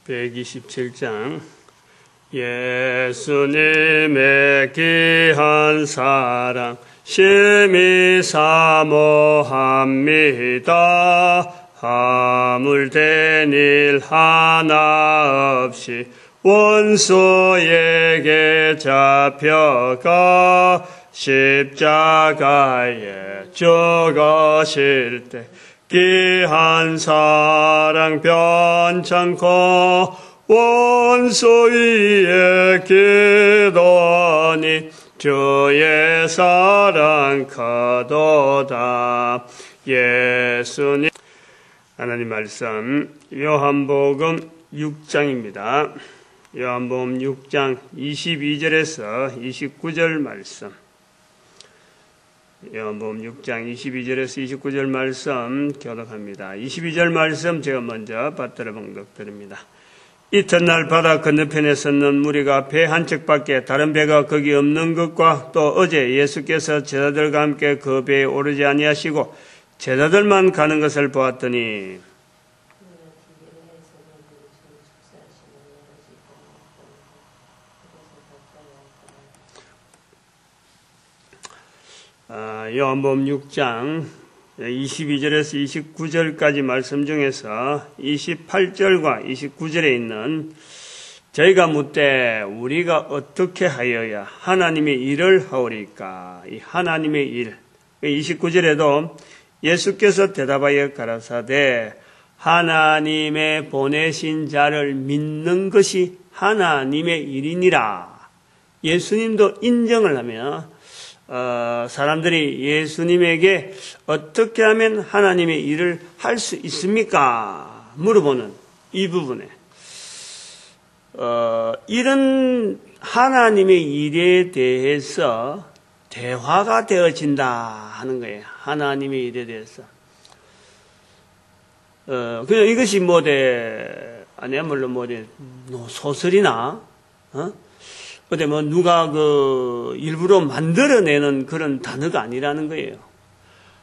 127장 예수님의 귀한 사랑 심히 사모합니다. 하물된 일 하나 없이 원수에게 잡혀가 십자가에 죽으실 때 귀한 사랑 변찮고 원수 위에 기도하니 주의 사랑 크도다. 예수님 하나님 말씀 요한복음 6장입니다. 요한복음 6장 22절에서 29절 말씀. 요한복음 6장 22절에서 29절 말씀 교독합니다. 22절 말씀 제가 먼저 받들어 봉독드립니다. 이튿날 바다 건너편에 섰는 무리가 배 한 척밖에 다른 배가 거기 없는 것과 또 어제 예수께서 제자들과 함께 그 배에 오르지 아니하시고 제자들만 가는 것을 보았더니 요한복음 6장 22절에서 29절까지 말씀 중에서 28절과 29절에 있는 저희가 묻되 우리가 어떻게 하여야 하나님의 일을 하오리까? 이 하나님의 일. 29절에도 예수께서 대답하여 가라사대 하나님의 보내신 자를 믿는 것이 하나님의 일이니라. 예수님도 인정을 하며 사람들이 예수님에게 어떻게 하면 하나님의 일을 할 수 있습니까? 물어보는 이 부분에 이런 하나님의 일에 대해서 대화가 되어진다 하는 거예요. 하나님의 일에 대해서. 그냥 이것이 아니야, 물론 소설이나, 근데 누가 일부러 만들어내는 그런 단어가 아니라는 거예요.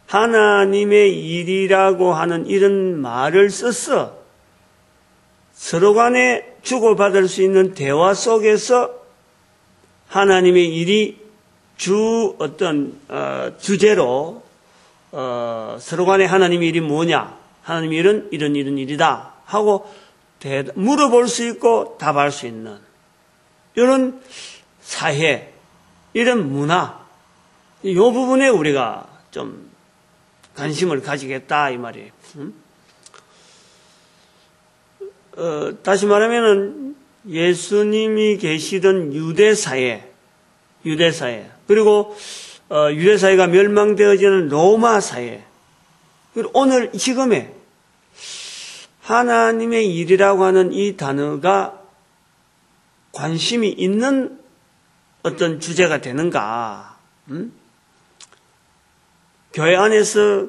하나님의 일이라고 하는 이런 말을 써서 서로 간에 주고받을 수 있는 대화 속에서 하나님의 일이 주제로, 서로 간에 하나님의 일이 뭐냐? 하나님의 일은 이런 일이다. 하고 물어볼 수 있고 답할 수 있는 이런 사회, 이런 문화, 이 부분에 우리가 좀 관심을 가지겠다 이 말이에요. 다시 말하면은 예수님이 계시던 유대사회, 그리고 유대사회가 멸망되어지는 로마사회, 그리고 오늘 지금의 하나님의 일이라고 하는 이 단어가 관심이 있는 어떤 주제가 되는가? 교회 안에서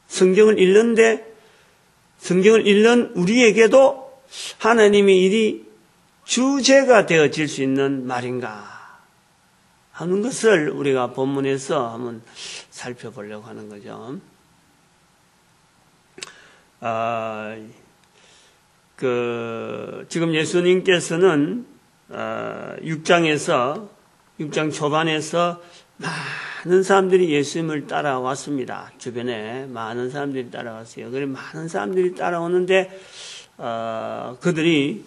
성경을 읽는데 성경을 읽는 우리에게도 하나님의 일이 주제가 되어질 수 있는 말인가 하는 것을 우리가 본문에서 한번 살펴보려고 하는 거죠. 지금 예수님께서는 6장 초반에서 많은 사람들이 예수님을 따라왔습니다. 주변에 많은 사람들이 따라왔어요. 그래 많은 사람들이 따라오는데 그들이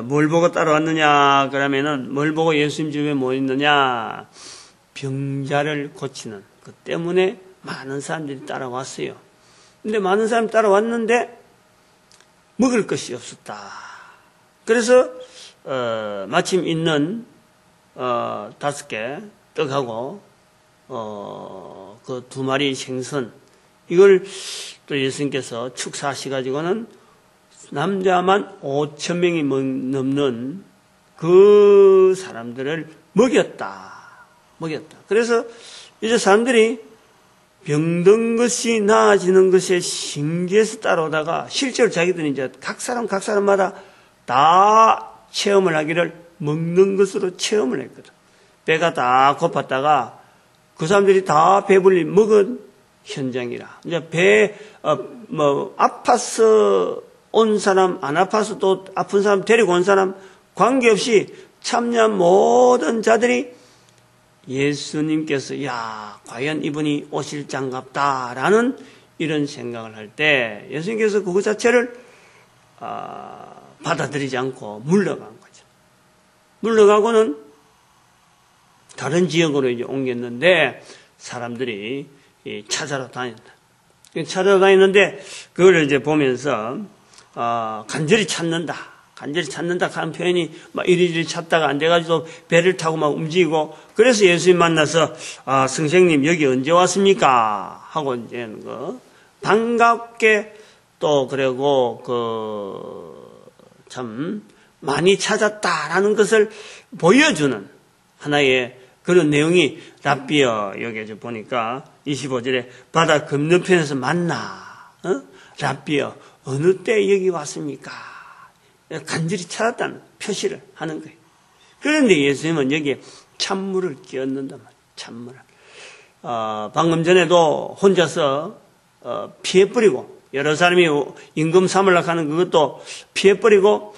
뭘 보고 따라왔느냐 그러면은 뭘 보고 예수님 집에 모였느냐? 병자를 고치는 것 때문에 많은 사람들이 따라왔어요. 근데 많은 사람이 따라왔는데 먹을 것이 없었다. 그래서 마침 있는 5개 떡하고 그 2마리 생선 이걸 또 예수님께서 축사하셔가지고는 남자만 5,000명이 넘는 그 사람들을 먹였다. 그래서 이제 사람들이 병든 것이 나아지는 것에 신기해서 따라오다가 실제로 자기들이 이제 각 사람마다 다 체험을 하기를 먹는 것으로 체험을 했거든. 배가 다 고팠다가 그 사람들이 다 배불리 먹은 현장이라. 이제 아파서 온 사람, 안 아파서 또 아픈 사람 데리고 온 사람 관계없이 참여한 모든 자들이 예수님께서 야 과연 이분이 오실 장갑다라는 이런 생각을 할 때 예수님께서 그것 자체를 받아들이지 않고 물러간 거죠. 물러가고는 다른 지역으로 이제 옮겼는데 사람들이 찾아러 다닌다. 찾아다니는데 그걸 이제 보면서 간절히 찾는다 하는 표현이 막 이리저리 찾다가 안 돼가지고 배를 타고 막 움직이고 그래서 예수님 만나서 선생님 여기 언제 왔습니까? 하고 이제 반갑게 또 그리고 참 많이 찾았다라는 것을 보여주는 하나의 그런 내용이 랍비어 여기 보니까 25절에 바다 건너편에서 만나 랍비어 어느 때 여기 왔습니까? 간절히 찾았다는 표시를 하는 거예요. 그런데 예수님은 여기에 찬물을 끼얹는단 말이에요. 찬물을. 방금 전에도 혼자서 피해 뿌리고 여러 사람이 임금 삼으려고 하는 그것도 피해 뿌리고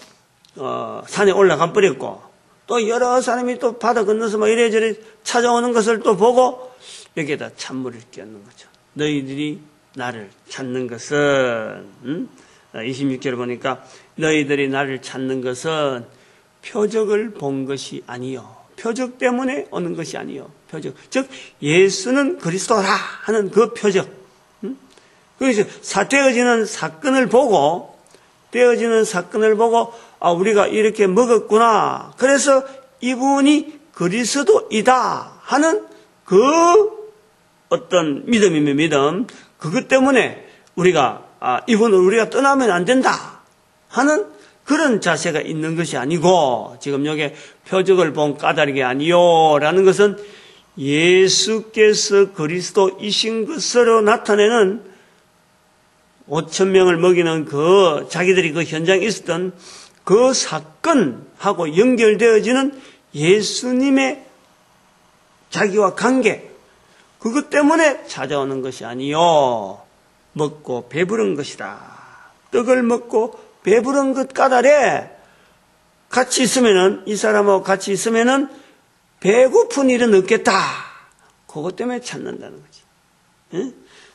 산에 올라가 버렸고 또 여러 사람이 또 바다 건너서 막 이래저래 찾아오는 것을 또 보고 여기에다 찬물을 끼얹는 거죠. 너희들이 나를 찾는 것은 26절을 보니까 너희들이 나를 찾는 것은 표적을 본 것이 아니요. 표적 때문에 오는 것이 아니요. 표적. 즉 예수는 그리스도라 하는 그 표적. 그래서 되어지는 사건을 보고 우리가 이렇게 먹었구나. 그래서 이분이 그리스도이다 하는 그 어떤 믿음이면 믿음. 그것 때문에 우리가 이분을 우리가 떠나면 안 된다 하는 그런 자세가 있는 것이 아니고 지금 여기 표적을 본 까닭이 아니요라는 것은 예수께서 그리스도이신 것으로 나타내는 5,000명을 먹이는 자기들이 그 현장에 있었던 그 사건하고 연결되어지는 예수님의 자기와 관계 그것 때문에 찾아오는 것이 아니요 먹고 배부른 것이다. 떡을 먹고 배부른 것 까닭에 같이 있으면은 이 사람하고 같이 있으면은 배고픈 일은 없겠다. 그것 때문에 찾는다는 거지. 응?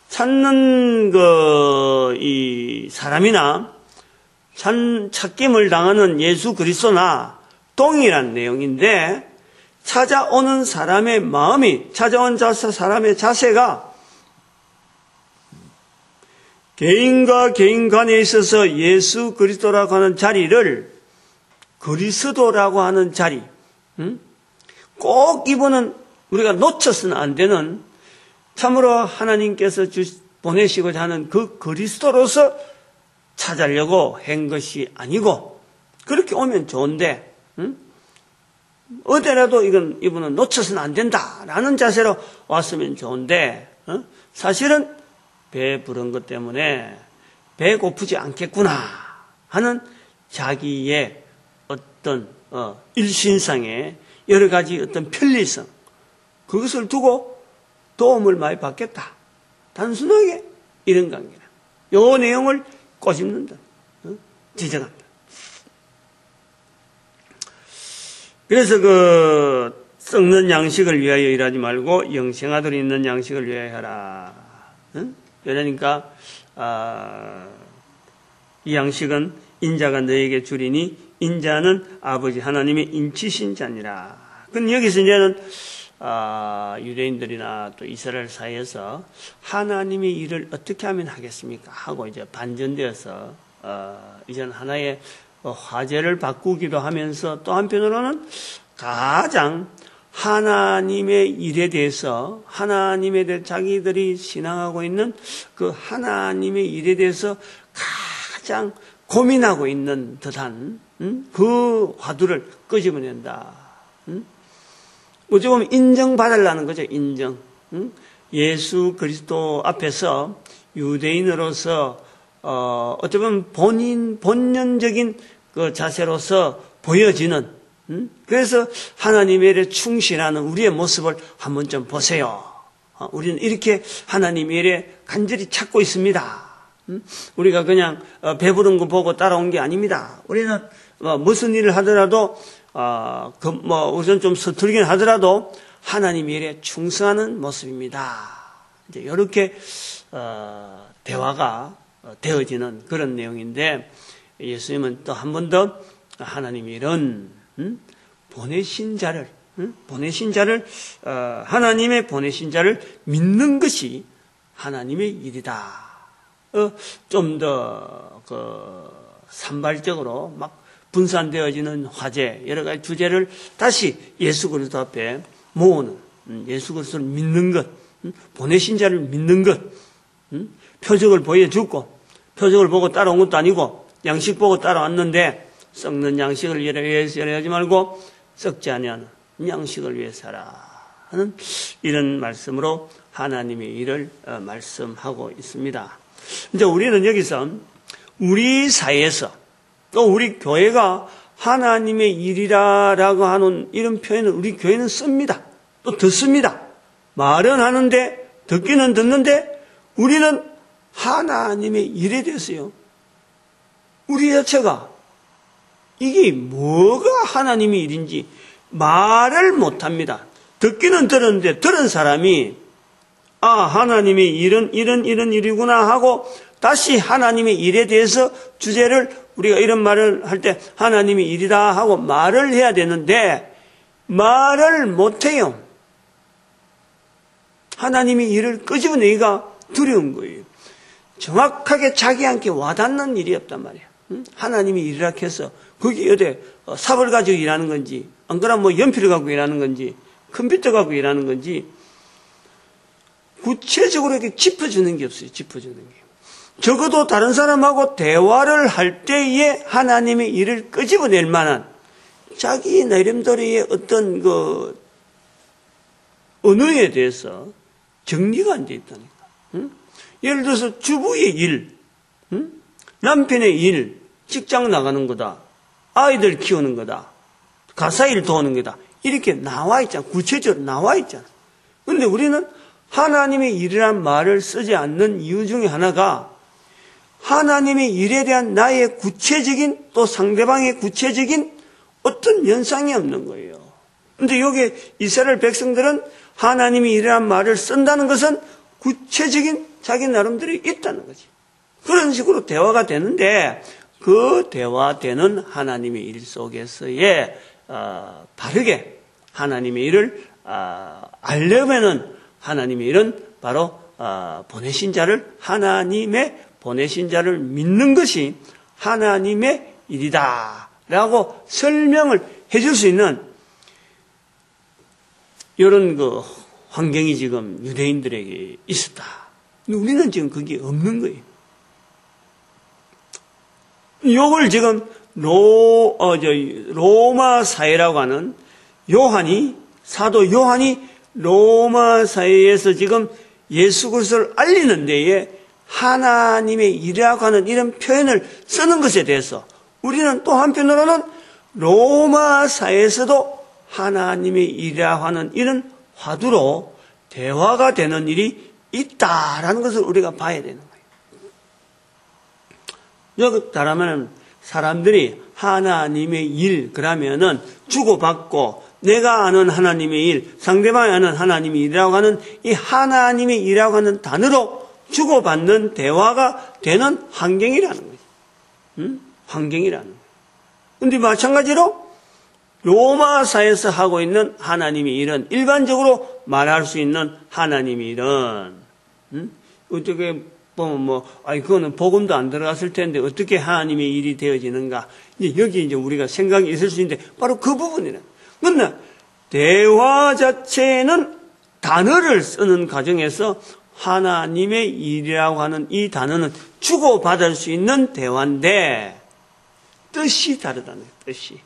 찾는 이 사람이나 찾김을 당하는 예수 그리스도나 동일한 내용인데 찾아오는 사람의 마음이 찾아온 사람의 자세가 개인과 개인 간에 있어서 예수 그리스도라고 하는 자리를 그리스도라고 하는 자리 꼭 이분은 우리가 놓쳐서는 안 되는 참으로 하나님께서 보내시고자 하는 그 그리스도로서 찾으려고 한 것이 아니고 그렇게 오면 좋은데 어디라도 이분은 놓쳐서는 안 된다라는 자세로 왔으면 좋은데 사실은 배 부른 것 때문에 배 고프지 않겠구나 하는 자기의 어떤 일신상의 여러 가지 어떤 편리성 그것을 두고 도움을 많이 받겠다. 단순하게 이런 관계라. 요 내용을 꼬집는다. 지적한다. 그래서 썩는 양식을 위하여 일하지 말고 영생하도록 있는 양식을 위하여 하라. 그러니까 이 양식은 인자가 너에게 주리니 인자는 아버지 하나님의 인치신 자니라. 그럼 여기서 이제는 유대인들이나 또 이스라엘 사이에서 하나님의 일을 어떻게 하면 하겠습니까? 하고 이제 반전되어서 이제는 하나의 화제를 바꾸기도 하면서 또 한편으로는 가장 하나님의 일에 대해서 하나님에 대해 자기들이 신앙하고 있는 그 하나님의 일에 대해서 가장 고민하고 있는 듯한 그 화두를 끄집어낸다. 어찌 보면 인정받으려는 거죠. 인정. 예수 그리스도 앞에서 유대인으로서 어찌 보면 본연적인 그 자세로서 보여지는 그래서 하나님에 일에 충실하는 우리의 모습을 한번 좀 보세요. 우리는 이렇게 하나님의 일에 간절히 찾고 있습니다. 우리가 그냥 배부른 거 보고 따라온 게 아닙니다. 우리는 무슨 일을 하더라도 우선 좀 서툴긴 하더라도 하나님의 일에 충성하는 모습입니다. 이제 이렇게 대화가 되어지는 그런 내용인데, 예수님은 또 한 번 더 하나님의 일은 보내신 자를 하나님의 보내신 자를 믿는 것이 하나님의 일이다. 좀 더 산발적으로 막 분산되어지는 화제, 여러 가지 주제를 다시 예수 그리스도 앞에 모으는, 예수 그리스도를 믿는 것, 보내신 자를 믿는 것, 표적을 보여주고, 표적을 보고 따라온 것도 아니고 양식 보고 따라왔는데 썩는 양식을 위해서 하지 말고 썩지 아니하는 양식을 위해서 하라 하는 이런 말씀으로 하나님의 일을 말씀하고 있습니다. 이제 우리는 여기서 우리 사회에서 또 우리 교회가 하나님의 일이라고 하는 이런 표현을 우리 교회는 씁니다. 또 듣습니다. 말은 하는데 듣기는 듣는데 우리는 하나님의 일에 대해서요, 우리 자체가 이게 뭐가 하나님의 일인지 말을 못합니다. 듣기는 들었는데 들은 사람이 하나님의 일은 이런 일이구나 하고 다시 하나님의 일에 대해서 주제를, 우리가 이런 말을 할 때 하나님의 일이다 하고 말을 해야 되는데 말을 못해요. 하나님의 일을 끄집어내기가 두려운 거예요. 정확하게 자기한테 와닿는 일이 없단 말이에요. 하나님이 일이라 해서 거기 어디 삽을 가지고 일하는 건지, 안 그러면 연필을 갖고 일하는 건지, 컴퓨터 갖고 일하는 건지 구체적으로 이렇게 짚어주는 게 없어요. 짚어주는 게. 적어도 다른 사람하고 대화를 할 때에 하나님의 일을 끄집어낼 만한 자기 나름대로의 어떤 언어에 대해서 정리가 안 돼 있다니까. 예를 들어서 주부의 일, 남편의 일, 직장 나가는 거다, 아이들 키우는 거다, 가사일 도우는 거다, 이렇게 나와 있잖아. 구체적으로 나와 있잖아. 그런데 우리는 하나님의 일이란 말을 쓰지 않는 이유 중에 하나가 하나님의 일에 대한 나의 구체적인, 또 상대방의 구체적인 어떤 연상이 없는 거예요. 그런데 여기 이스라엘 백성들은 하나님의 일이란 말을 쓴다는 것은 구체적인 자기 나름대로 있다는 거지. 그런 식으로 대화가 되는데 그 대화되는 하나님의 일 속에서의 바르게 하나님의 일을 알려면은 하나님의 일은 바로 보내신 자를, 하나님의 보내신 자를 믿는 것이 하나님의 일이다 라고 설명을 해줄 수 있는 이런 환경이 지금 유대인들에게 있었다. 근데 우리는 지금 그게 없는 거예요. 이걸 지금 로마 사회라고 하는 사도 요한이 로마 사회에서 지금 예수 그리스도를 알리는 데에 하나님의 일이라고 하는 이런 표현을 쓰는 것에 대해서 우리는 또 한편으로는 로마 사회에서도 하나님의 일이라고 하는 이런 화두로 대화가 되는 일이 있다라는 것을 우리가 봐야 되는 거예요. 여기 따르면 사람들이 하나님의 일 그러면은 주고받고 내가 아는 하나님의 일, 상대방이 아는 하나님의 일이라고 하는 이 하나님의 일이라고 하는 단어로 주고받는 대화가 되는 환경이라는 거죠. 환경이라는 거예요. 그런데 마찬가지로 로마사에서 하고 있는 하나님의 일은 일반적으로 말할 수 있는 하나님의 일은 어떻게 보면 그거는 복음도 안 들어갔을 텐데 어떻게 하나님의 일이 되어지는가? 여기 이제 우리가 생각이 있을 수 있는데 바로 그 부분이라. 그러나 대화 자체는 단어를 쓰는 과정에서 하나님의 일이라고 하는 이 단어는 주고받을 수 있는 대화인데 뜻이 다르다는 거예요. 뜻이.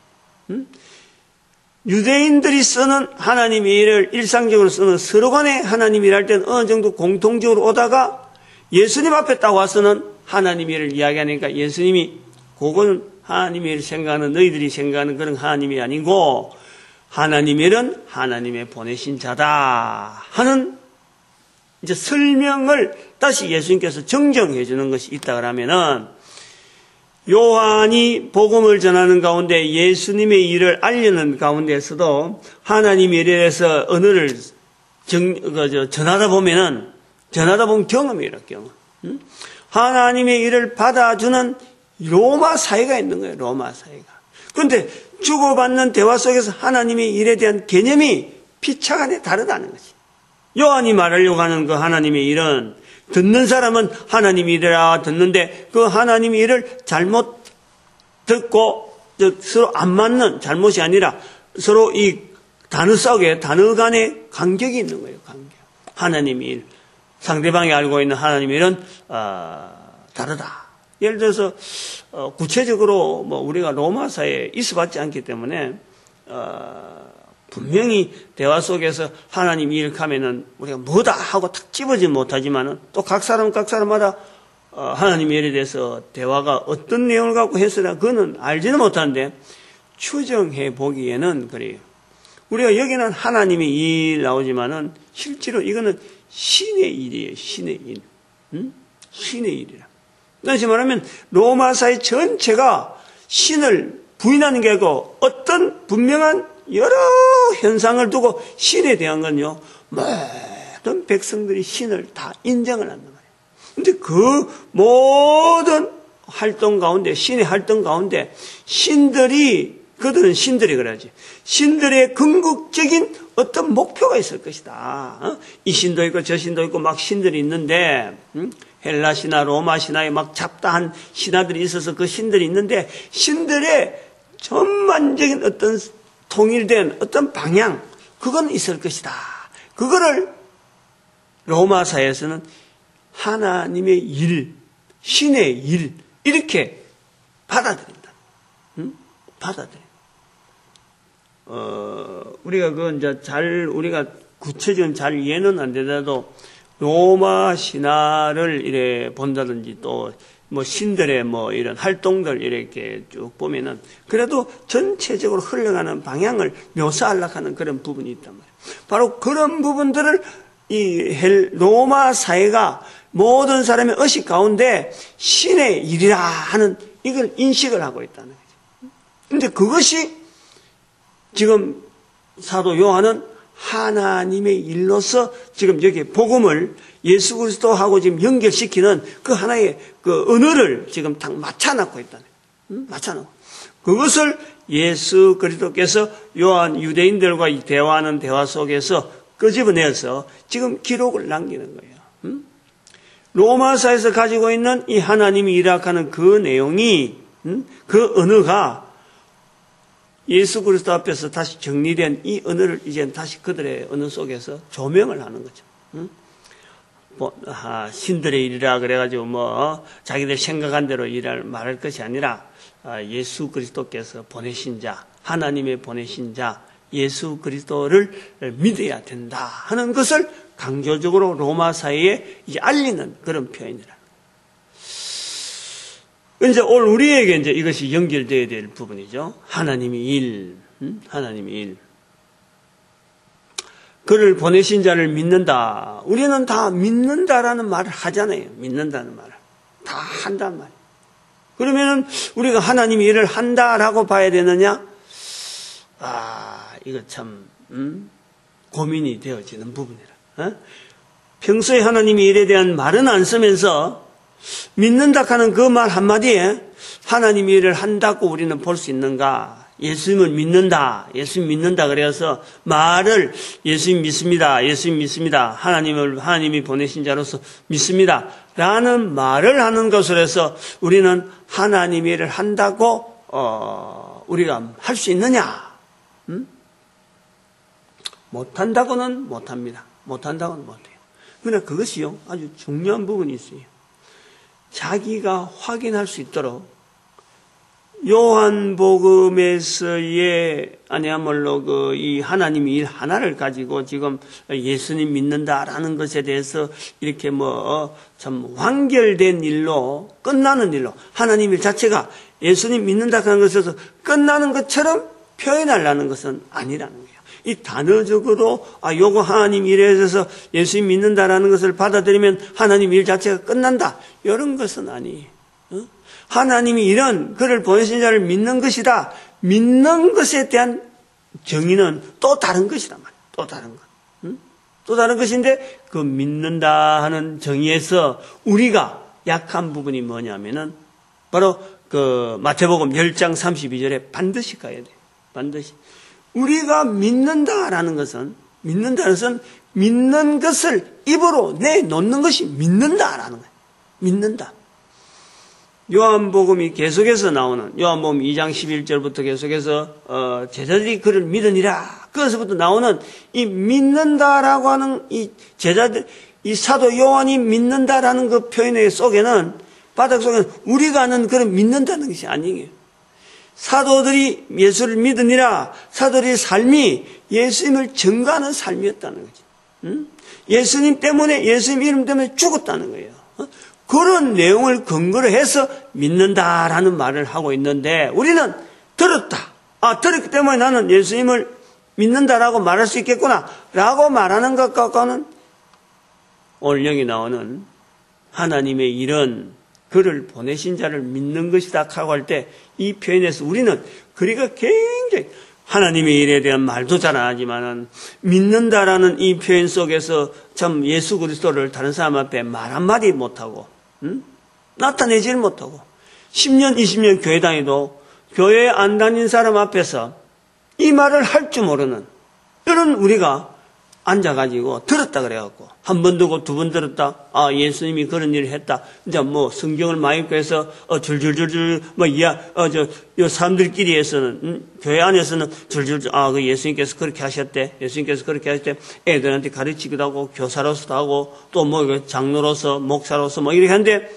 유대인들이 쓰는 하나님의 일을 일상적으로 쓰는 서로 간의 하나님의 일할 때는 어느 정도 공통적으로 오다가 예수님 앞에 딱 와서는 하나님의 일을 이야기하니까 예수님이 그거는 하나님의 일을 생각하는 너희들이 생각하는 그런 하나님이 아니고 하나님의 일은 하나님의 보내신 자다 하는 이제 설명을 다시 예수님께서 정정해 주는 것이 있다 그러면은 요한이 복음을 전하는 가운데 예수님의 일을 알리는 가운데에서도 하나님의 일에 대해서 언어를 전하다 보면 경험이에요, 경험. 하나님의 일을 받아주는 로마 사회가 있는 거예요, 로마 사회가. 그런데 주고받는 대화 속에서 하나님의 일에 대한 개념이 피차간에 다르다는 거지. 요한이 말하려고 하는 그 하나님의 일은 듣는 사람은 하나님의 일이라 듣는데 그 하나님의 일을 잘못 듣고 서로 안 맞는 잘못이 아니라 서로 이 단어 속에 단어 간의 간격이 있는 거예요. 간격. 하나님의 일. 상대방이 알고 있는 하나님의 일은 다르다. 예를 들어서 구체적으로 뭐 우리가 로마 사회에 있어봤지 않기 때문에 분명히 대화 속에서 하나님 일 하면은 우리가 뭐다 하고 탁 집어지 못하지만은 또 각 사람마다 하나님의 일에 대해서 대화가 어떤 내용을 갖고 했으나 그거는 알지는 못하는데 추정해 보기에는 그래요. 우리가 여기는 하나님의 일 나오지만은 실제로 이거는 신의 일이에요. 신의 일. 신의 일이라. 다시 말하면 로마 사회 전체가 신을 부인하는 게 아니고 어떤 분명한 여러 현상을 두고 신에 대한 건요, 모든 백성들이 신을 다 인정을 한단 말이에요. 근데 그 모든 활동 가운데, 신의 활동 가운데, 그들은 신들이 그러지. 신들의 궁극적인 어떤 목표가 있을 것이다. 이 신도 있고 저 신도 있고 막 신들이 있는데, 헬라 신화, 로마 신화에 막 잡다한 신화들이 있어서 그 신들이 있는데, 신들의 전반적인 어떤 통일된 어떤 방향, 그건 있을 것이다. 그거를 로마사에서는 하나님의 일, 신의 일, 이렇게 받아들인다. 받아들인다. 우리가 그건 이제 우리가 구체적인 잘 이해는 안 되더라도 로마 신화를 이래 본다든지 또 뭐 신들의 뭐 이런 활동들 이렇게 쭉 보면은 그래도 전체적으로 흘러가는 방향을 묘사하려고 하는 그런 부분이 있단 말이에요. 바로 그런 부분들을 이 로마 사회가 모든 사람의 의식 가운데 신의 일이라 하는 이걸 인식을 하고 있다는 거죠. 근데 그것이 지금 사도 요한은 하나님의 일로서 지금 여기 복음을 예수 그리스도하고 지금 연결시키는 그 하나의 그 언어를 지금 딱 맞춰놓고 있다는 거예요. 맞춰놓고. 그것을 예수 그리스도께서 요한 유대인들과 대화하는 대화 속에서 끄집어내서 지금 기록을 남기는 거예요. 로마사에서 가지고 있는 이 하나님이 일하는 그 내용이, 그 언어가 예수 그리스도 앞에서 다시 정리된 이 언어를 이제 다시 그들의 언어 속에서 조명을 하는 거죠. 신들의 일이라 그래가지고 자기들 생각한 대로 말할 것이 아니라 예수 그리스도께서 보내신 자, 하나님의 보내신 자, 예수 그리스도를 믿어야 된다 하는 것을 강조적으로 로마 사회에 알리는 그런 표현이라. 이제 오늘 우리에게 이제 이것이 연결되어야 될 부분이죠. 하나님의 일, 하나님의 일. 그를 보내신 자를 믿는다. 우리는 다 믿는다라는 말을 하잖아요. 믿는다는 말을. 다 한단 말이에요. 그러면은 우리가 하나님의 일을 한다라고 봐야 되느냐? 이거 참, 고민이 되어지는 부분이라. 평소에 하나님의 일에 대한 말은 안 쓰면서 믿는다 하는 그 말 한마디에 하나님의 일을 한다고 우리는 볼 수 있는가? 예수님을 믿는다. 예수님 믿는다. 그래서 말을 예수님 믿습니다. 예수님 믿습니다. 하나님이 보내신 자로서 믿습니다. 라는 말을 하는 것으로 해서 우리는 하나님의 일을 한다고 우리가 할 수 있느냐? 못한다고는 못합니다. 못한다고는 못해요. 그러나 그것이요 아주 중요한 부분이 있어요. 자기가 확인할 수 있도록 요한복음에서의 아니야말로 이 하나님의 일 하나를 가지고 지금 예수님 믿는다라는 것에 대해서 이렇게 참 완결된 일로 끝나는 일로 하나님 일 자체가 예수님 믿는다 하는 것에서 끝나는 것처럼 표현하려는 것은 아니라는 거예요. 이 단어적으로 요거 하나님 일에 대해서 예수님 믿는다라는 것을 받아들이면 하나님 일 자체가 끝난다. 이런 것은 아니에요. 하나님이 이런 그를 보내신 자를 믿는 것이다. 믿는 것에 대한 정의는 또 다른 것이란 말이에요. 또 다른 것. 또 다른 것인데 그 믿는다 하는 정의에서 우리가 약한 부분이 뭐냐면은 바로 그 마태복음 10장 32절에 반드시 가야 돼요. 반드시. 우리가 믿는다라는 것은 믿는 것을 입으로 내놓는 것이 믿는다라는 거예요. 믿는다. 요한복음이 계속해서 나오는 요한복음 2장 11절부터 계속해서 제자들이 그를 믿으니라. 그것부터 나오는 이 믿는다라고 하는 이 제자들, 이 사도 요한이 믿는다라는 그 표현의 속에는 바닥 속에는 우리가 아는 그런 믿는다는 것이 아니에요. 사도들이 예수를 믿으니라. 사도들의 삶이 예수님을 증거하는 삶이었다는 거지. 예수님 때문에, 예수님 이름 때문에 죽었다는 거예요. 그런 내용을 근거로 해서 믿는다라는 말을 하고 있는데 우리는 들었다. 들었기 때문에 나는 예수님을 믿는다라고 말할 수 있겠구나 라고 말하는 것과는 오늘 여기 나오는 하나님의 일은 그를 보내신 자를 믿는 것이다 하고 할 때 이 표현에서 우리는 그리가 굉장히 하나님의 일에 대한 말도 잘 안 하지만은 믿는다라는 이 표현 속에서 참 예수 그리스도를 다른 사람 앞에 말 한마디 못하고 나타내질 못하고 10년 20년 교회 다니도 교회에 안 다닌 사람 앞에서 이 말을 할 줄 모르는 이런 우리가 앉아가지고 들었다 그래갖고 한 번 듣고 두 번 들었다. 예수님이 그런 일을 했다. 이제 뭐 성경을 많이 읽고 해서 줄줄줄줄 요 사람들끼리에서는 교회 안에서는 줄줄줄 그 예수님께서 그렇게 하셨대. 예수님께서 그렇게 하셨대. 애들한테 가르치기도 하고 교사로서도 하고 또 뭐 장로로서 목사로서 뭐 이렇게 하는데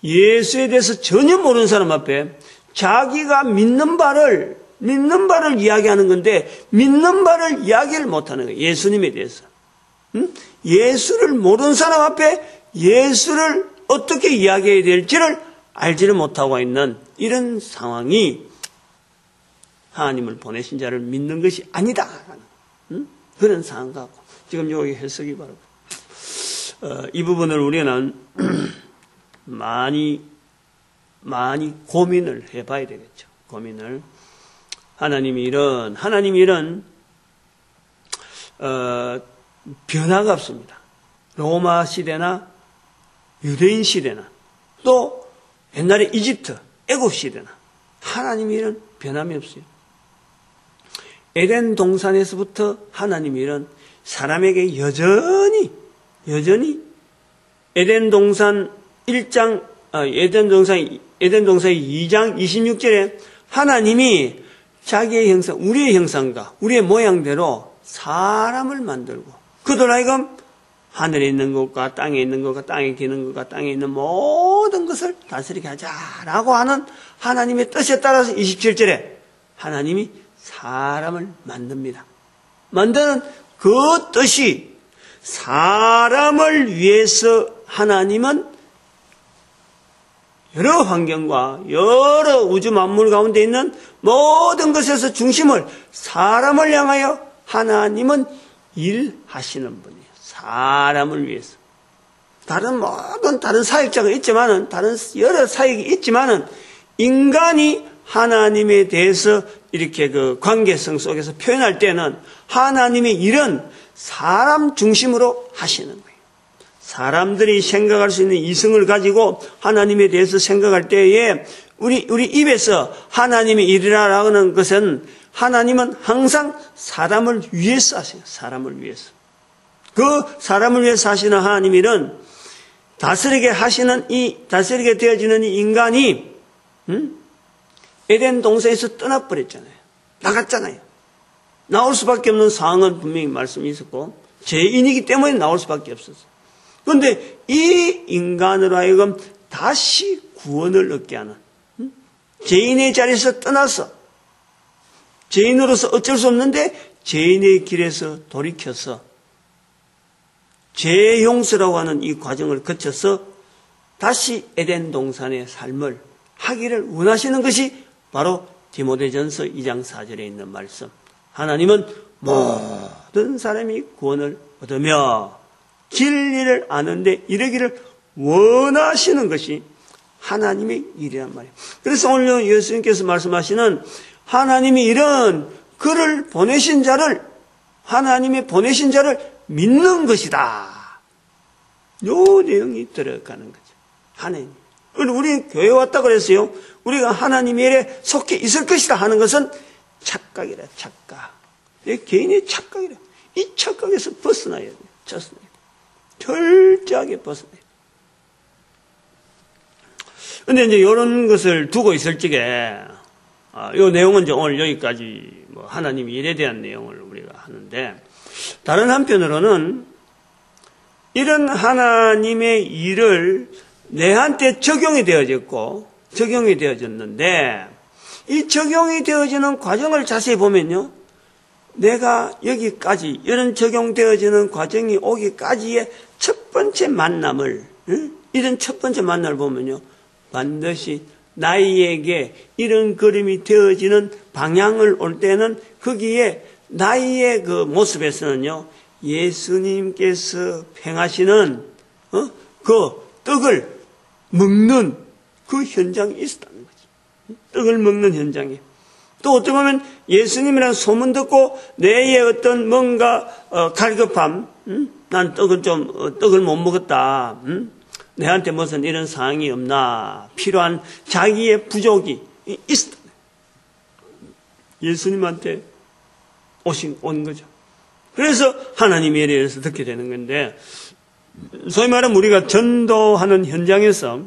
예수에 대해서 전혀 모르는 사람 앞에 자기가 믿는 바를 이야기하는 건데 믿는 바를 이야기를 못하는 거예요. 예수님에 대해서. 예수를 모르는 사람 앞에 예수를 어떻게 이야기해야 될지를 알지를 못하고 있는 이런 상황이 하나님을 보내신 자를 믿는 것이 아니다. 그런 상황 같고 지금 여기 해석이 바로 이 부분을 우리는 많이 고민을 해봐야 되겠죠. 고민을. 하나님이 이런 변화가 없습니다. 로마 시대나 유대인 시대나 또 옛날에 이집트, 애국 시대나 하나님이 이런 변함이 없어요. 에덴 동산에서부터 하나님이 이런 사람에게 여전히 에덴 동산 1장 에덴 동산의 2장 26절에 하나님이 자기의 형상, 우리의 형상과 우리의 모양대로 사람을 만들고 그들 하여금 하늘에 있는 것과 땅에 있는 것과 땅에 기는 것과 땅에 있는 모든 것을 다스리게 하자라고 하는 하나님의 뜻에 따라서 27절에 하나님이 사람을 만듭니다. 만드는 그 뜻이 사람을 위해서 하나님은 여러 환경과 여러 우주 만물 가운데 있는 모든 것에서 중심을 사람을 향하여 하나님은 일하시는 분이에요. 사람을 위해서. 다른 사역자가 있지만은, 다른 여러 사역이 있지만은, 인간이 하나님에 대해서 이렇게 그 관계성 속에서 표현할 때는 하나님의 일은 사람 중심으로 하시는 거예요. 사람들이 생각할 수 있는 이성을 가지고 하나님에 대해서 생각할 때에 우리 입에서 하나님의 일이라고 하는 것은 하나님은 항상 사람을 위해서 하세요. 사람을 위해서. 그 사람을 위해서 하시는 하나님 일은 다스리게 되어지는 이 인간이 에덴 동산에서 떠나버렸잖아요. 나갔잖아요. 나올 수밖에 없는 상황은 분명히 말씀이 있었고 죄인이기 때문에 나올 수밖에 없었어요. 그런데 이 인간으로 하여금 다시 구원을 얻게 하는 죄인의 자리에서 떠나서 죄인으로서 어쩔 수 없는데 죄인의 길에서 돌이켜서 죄 용서라고 하는 이 과정을 거쳐서 다시 에덴 동산의 삶을 하기를 원하시는 것이 바로 디모데전서 2장 4절에 있는 말씀. 하나님은 모든 사람이 구원을 얻으며 진리를 아는데 이르기를 원하시는 것이 하나님의 일이란 말이에요. 그래서 오늘 예수님께서 말씀하시는 하나님이 이런 그를 보내신 자를, 하나님이 보내신 자를 믿는 것이다. 요 내용이 들어가는 거죠. 하나님. 우리 교회 왔다 그랬어요. 우리가 하나님의 일에 속해 있을 것이다 하는 것은 착각이라, 착각. 내 개인의 착각이라. 이 착각에서 벗어나야 돼요. 철저하게 벗어나야 돼요. 근데 이제 이런 것을 두고 있을 적에, 이 내용은 이제 오늘 여기까지 하나님의 일에 대한 내용을 우리가 하는데, 다른 한편으로는 이런 하나님의 일을 내한테 적용이 되어졌고, 적용이 되어졌는데, 이 적용이 되어지는 과정을 자세히 보면요, 내가 여기까지, 이런 적용되어지는 과정이 오기까지의 첫 번째 만남을, 이런 첫 번째 만남을 보면요, 반드시 나에게 이런 그림이 되어지는 방향을 올 때는 거기에 나의 그 모습에서는요, 예수님께서 행하시는 그 떡을 먹는 그 현장이 있었다는 거지. 떡을 먹는 현장이. 또 어떻게 보면 예수님이라는 소문 듣고 내의 어떤 뭔가 갈급함, 난 떡을 못 먹었다. 내한테 무슨 이런 상황이 없나, 필요한 자기의 부족이 있었다. 예수님한테 온 거죠. 그래서 하나님의 일에 의해서 듣게 되는 건데, 소위 말하면 우리가 전도하는 현장에서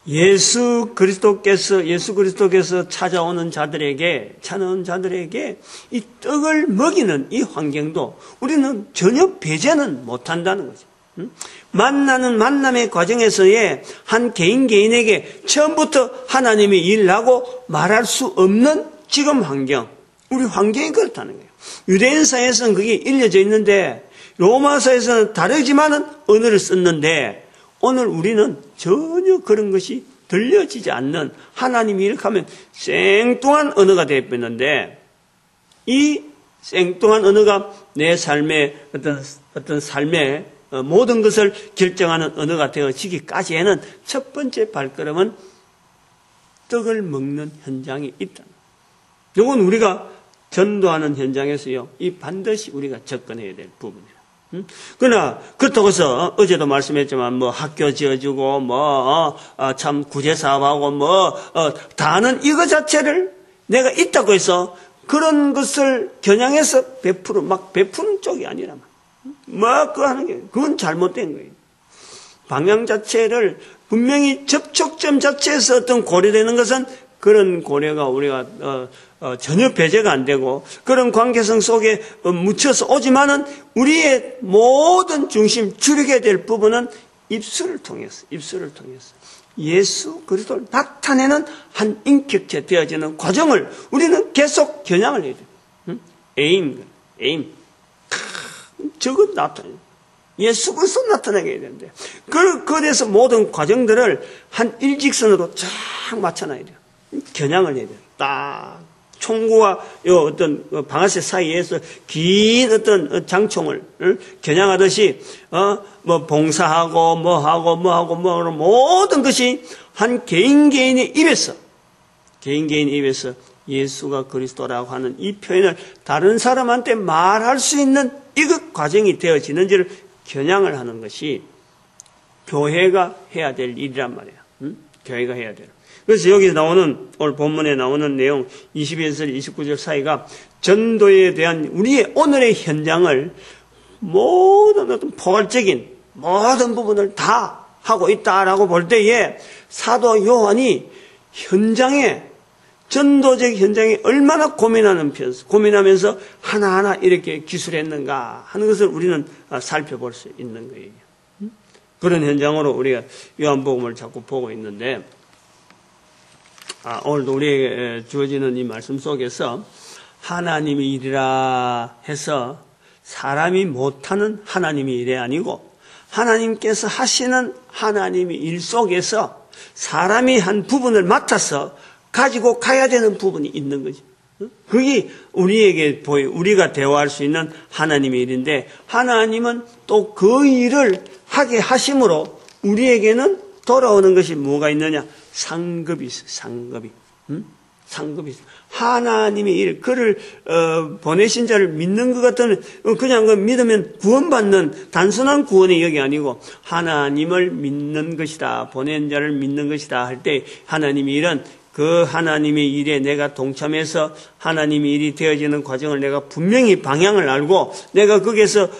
예수 그리스도께서 찾아오는 자들에게 이 떡을 먹이는 이 환경도 우리는 전혀 배제는 못한다는 거죠. 만나는 만남의 과정에서의 한 개인에게 처음부터 하나님이 일하고 말할 수 없는 지금 환경, 우리 환경이 그렇다는 거예요. 유대인사에서는 그게 일려져 있는데 로마서에서는 다르지만은 언어를 썼는데 오늘 우리는 전혀 그런 것이 들려지지 않는, 하나님이 이렇게 하면 생뚱한 언어가 되어버렸는데, 이 생뚱한 언어가 내 삶의 어떤 삶의 모든 것을 결정하는 언어가 되어지기까지에는 첫 번째 발걸음은 떡을 먹는 현장이 있다. 이건 우리가 전도하는 현장에서요, 이 반드시 우리가 접근해야 될 부분이에요. 그러나 그렇다고 해서 어제도 말씀했지만 학교 지어주고 참 구제사업하고 다 하는 이거 자체를 내가 있다고 해서 그런 것을 겨냥해서 베푸는 쪽이 아니라 그거 하는 게 그건 잘못된 거예요. 방향 자체를 분명히 접촉점 자체에서 어떤 고려되는 것은 그런 고려가 우리가 전혀 배제가 안 되고 그런 관계성 속에 묻혀서 오지만은 우리의 모든 중심, 줄이게 될 부분은 입술을 통해서 예수 그리스도를 나타내는 한 인격체 되어지는 과정을 우리는 계속 겨냥을 해야 돼요. 에임. 저것 나타내요. 예수 그리스도 나타나게 해야 되는데 그래서 모든 과정들을 한 일직선으로 쫙 맞춰놔야 돼요. 겨냥을 해야 돼요. 딱 총구와 어떤 방아쇠 사이에서 긴 어떤 장총을 겨냥하듯이 봉사하고 모든 것이 한 개인의 입에서 예수가 그리스도라고 하는 이 표현을 다른 사람한테 말할 수 있는 이것 과정이 되어지는지를 겨냥을 하는 것이 교회가 해야 될 일이란 말이에요. 교회가 해야 돼요. 그래서 여기 나오는, 오늘 본문에 나오는 내용 22절, 29절 사이가 전도에 대한 우리의 오늘의 현장을 모든 어떤 포괄적인 모든 부분을 다 하고 있다라고 볼 때에 사도 요한이 전도적 현장에 얼마나 고민하면서 하나하나 이렇게 기술했는가 하는 것을 우리는 살펴볼 수 있는 거예요. 그런 현장으로 우리가 요한복음을 자꾸 보고 있는데, 오늘도 우리에게 주어지는 이 말씀 속에서 하나님의 일이라 해서 사람이 못하는 하나님의 일이 아니고 하나님께서 하시는 하나님의 일 속에서 사람이 한 부분을 맡아서 가지고 가야 되는 부분이 있는 거지. 그게 우리에게 우리가 대화할 수 있는 하나님의 일인데, 하나님은 또 그 일을 하게 하심으로 우리에게는 돌아오는 것이 뭐가 있느냐? 상급이 있어, 상급이. 상급이 있어. 하나님의 일, 그를 보내신 자를 믿는 것 같으면 그냥 그 믿으면 구원받는 단순한 구원이 여기 아니고 하나님을 믿는 것이다, 보낸 자를 믿는 것이다 할 때 하나님의 일은 그 하나님의 일에 내가 동참해서 하나님의 일이 되어지는 과정을 내가 분명히 방향을 알고 내가 거기에서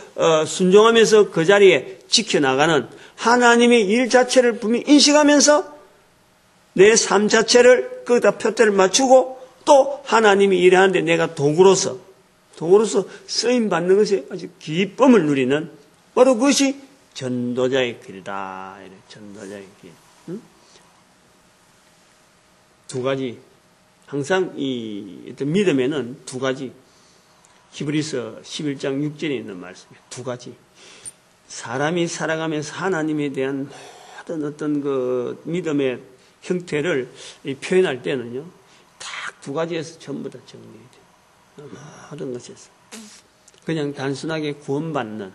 순종하면서 그 자리에 지켜나가는 하나님의 일 자체를 분명히 인식하면서 내 삶 자체를 거기다 표대를 맞추고 또 하나님이 일하는데 내가 도구로서 쓰임받는 것이 아주 기쁨을 누리는 바로 그것이 전도자의 길이다. 전도자의 길. 두 가지. 항상 이 어떤 믿음에는 두 가지. 히브리서 11장 6절에 있는 말씀이에요. 두 가지. 사람이 살아가면서 하나님에 대한 모든 어떤 그 믿음의 형태를 표현할 때는요, 딱 두 가지에서 전부 다 정리해야 돼요. 모든 것에서. 그냥 단순하게 구원받는,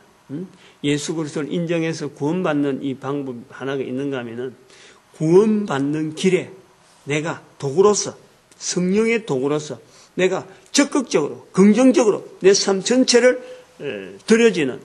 예수 그리스도를 인정해서 구원받는 이 방법 하나가 있는가 하면은, 구원받는 길에 내가 도구로서, 성령의 도구로서, 내가 적극적으로, 긍정적으로 내 삶 전체를 들여지는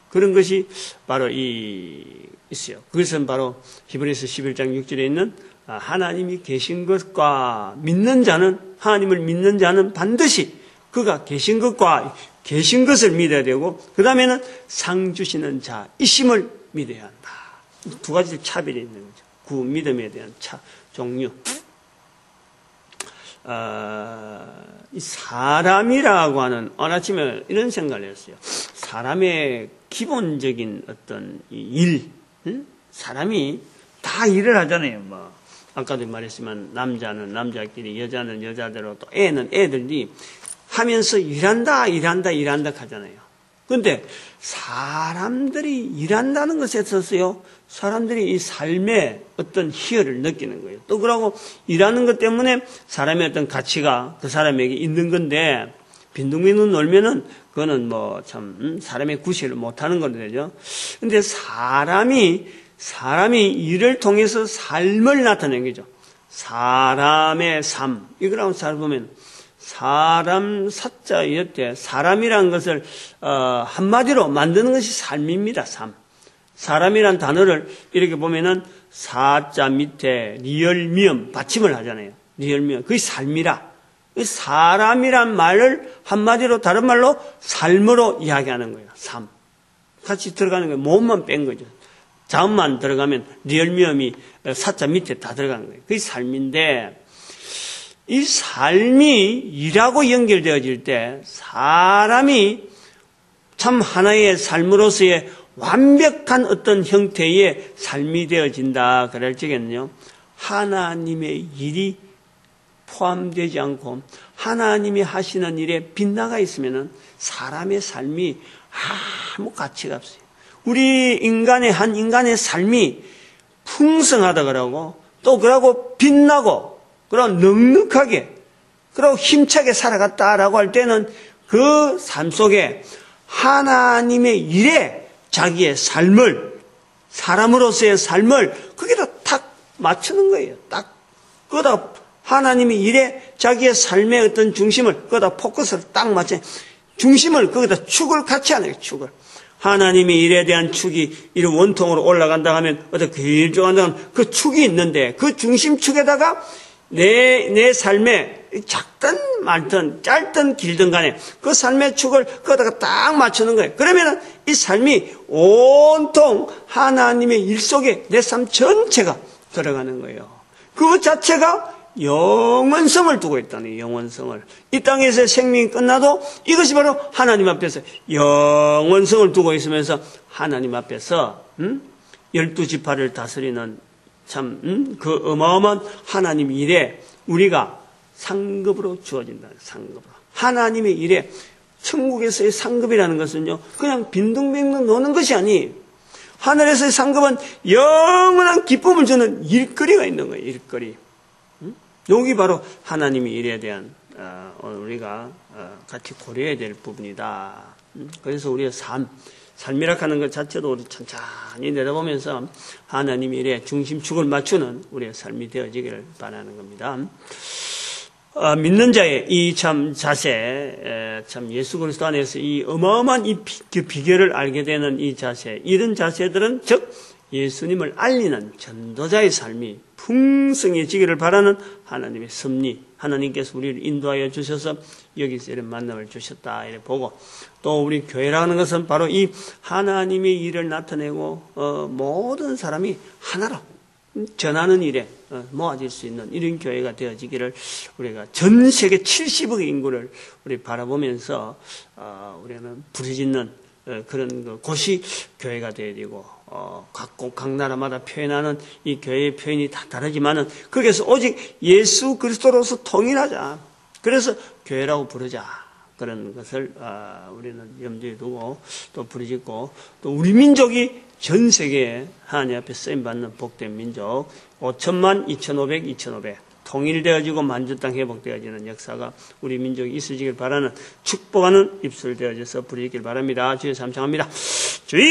그런 것이 바로 있어요. 그것은 바로 히브리서 11장 6절에 있는 하나님이 계신 것과 믿는 자는, 하나님을 믿는 자는 반드시 그가 계신 것과 계신 것을 믿어야 되고, 그 다음에는 상 주시는 자이심을 믿어야 한다. 두 가지 차별이 있는 거죠. 그 믿음에 대한 종류. 이 사람이라고 하는, 오늘 아침에 이런 생각을 했어요. 사람의 기본적인 어떤 일, 사람이 다 일을 하잖아요. 뭐 아까도 말했지만 남자는 남자끼리, 여자는 여자대로, 또 애는 애들이 하면서 일한다 하잖아요. 그런데 사람들이 일한다는 것에 있어서요, 사람들이 이 삶의 어떤 희열을 느끼는 거예요. 또 그러고 일하는 것 때문에 사람의 어떤 가치가 그 사람에게 있는 건데, 빈둥빈둥 놀면은 그거는 뭐 참 사람의 구실을 못하는 거죠. 근데 사람이 일을 통해서 삶을 나타내는 거죠. 사람의 삶. 이거라고 잘 보면 사람 사자 이때 사람이라는 것을 한마디로 만드는 것이 삶입니다. 삶. 사람이란 단어를 이렇게 보면은 사자 밑에 리얼미엄 받침을 하잖아요. 리얼미엄. 그게 삶이라. 사람이란 말을 한마디로 다른 말로 삶으로 이야기하는 거예요. 삶. 같이 들어가는 거예요. 몸만 뺀 거죠. 자음만 들어가면 리얼미엄이 사자 밑에 다 들어가는 거예요. 그게 삶인데, 이 삶이 일하고 연결되어질 때 사람이 참 하나의 삶으로서의 완벽한 어떤 형태의 삶이 되어진다 그럴 적에는요, 하나님의 일이 포함되지 않고 하나님이 하시는 일에 빗나가 있으면은 사람의 삶이 아무 가치가 없어요. 우리 한 인간의 삶이 풍성하다 그러고, 또 그러고 빛나고, 그러고 넉넉하게, 그러고 힘차게 살아갔다라고 할 때는 그 삶 속에 하나님의 일에 자기의 삶을, 사람으로서의 삶을 거기다 탁 맞추는 거예요. 딱. 거기다 하나님의 일에 자기의 삶의 어떤 중심을, 거기다 포커스를 딱 맞춰. 중심을, 거기다 축을 같이 하는 거예요, 축을. 하나님의 일에 대한 축이 이런 원통으로 올라간다 하면 어떤 길쭉한다 하면 그 축이 있는데, 그 중심축에다가 내 삶에 작든 많든 짧든 길든 간에 그 삶의 축을 거기다가 딱 맞추는 거예요. 그러면은 이 삶이 온통 하나님의 일 속에 내 삶 전체가 들어가는 거예요. 그 자체가 영원성을 두고 있다는 영원성을. 이 땅에서의 생명이 끝나도 이것이 바로 하나님 앞에서 영원성을 두고 있으면서 하나님 앞에서 12지파를 다스리는 참 그 어마어마한 하나님 일에 우리가 상급으로 주어진다. 상급으로. 하나님의 일에 천국에서의 상급이라는 것은요, 그냥 빈둥빈둥 노는 것이 아니에요. 하늘에서의 상급은 영원한 기쁨을 주는 일거리가 있는 거예요. 일거리. 여기 바로 하나님의 일에 대한 우리가 같이 고려해야 될 부분이다. 그래서 우리의 삶이라 하는 것 자체도 우리 천천히 내다보면서 하나님의 일에 중심축을 맞추는 우리의 삶이 되어지기를 바라는 겁니다. 믿는 자의 이 참 자세, 참 예수 그리스도 안에서 이 어마어마한 이 비결을 알게 되는 이 자세, 이런 자세들은 즉 예수님을 알리는 전도자의 삶이 풍성해지기를 바라는 하나님의 섭리, 하나님께서 우리를 인도하여 주셔서 여기서 이런 만남을 주셨다 이렇게 보고, 또 우리 교회라는 것은 바로 이 하나님의 일을 나타내고 모든 사람이 하나로 전하는 일에 모아질 수 있는 이런 교회가 되어지기를 우리가 전 세계 70억의 인구를 우리 바라보면서 우리는 부르짖는 그런 곳이 교회가 되어야 되고, 각 나라마다 표현하는 이 교회의 표현이 다 다르지만은 거기에서 오직 예수 그리스도로서 통일하자. 그래서 교회라고 부르자. 그런 것을 우리는 염두에 두고 또 부르짖고, 또 우리 민족이 전 세계에 하나님 앞에 쓰임받는 복된 민족 5천만 2,500 2,500 통일되어지고 만주 땅 회복되어지는 역사가 우리 민족이 있어지길 바라는 축복하는 입술 되어져서 부르짖길 바랍니다. 주여 삼창합니다. 주여!